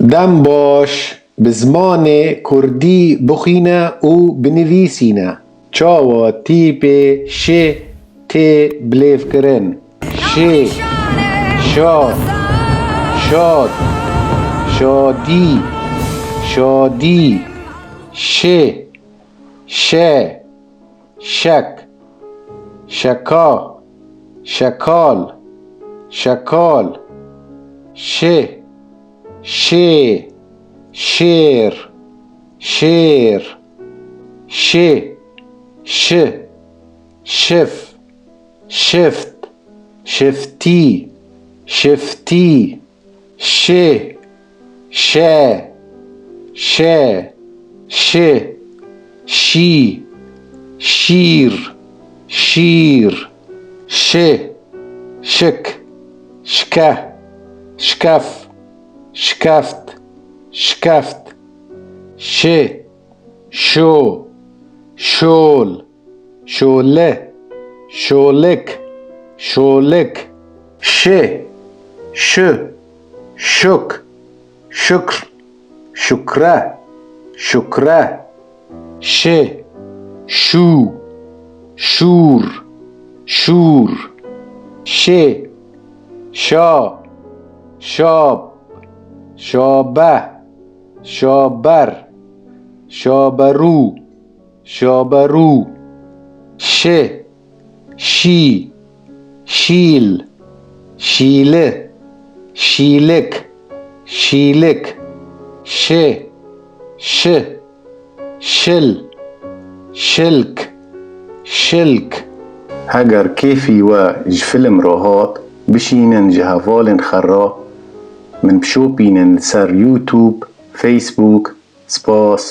دم باش بزمان کردی بخینه و بنویسینه. چاوا تیپ شه تی بلیف کرن. شه، شاد، شاد، شادی، شادی. شه، شه، شک، شکا، شکال، شکال. شه، شه، شیر، شیر. شه، شه، شف، شفت، شفتی، شفتی. شه، شه، شه، شه. شی، شیر، شیر. شه، شک، شکه، شکف، شکفت، شکفت. شه، شو، شول، شوله، شولک، شولک. شه، ش، شک، شکر، شکره، شکره. شه، شو، شور، شور. شه، شا، شاب، شابه، شابر، شابرو، شابرو. شه، شی، شیل، شیله، شیلک، شیلک. شه، شه، شل، شلک، شلک. هەگەر کێفی وە ji فیلم ڕۆهات بشینن ji hevalên xwe re min bişopînin li ser YouTube, Facebook. Spas.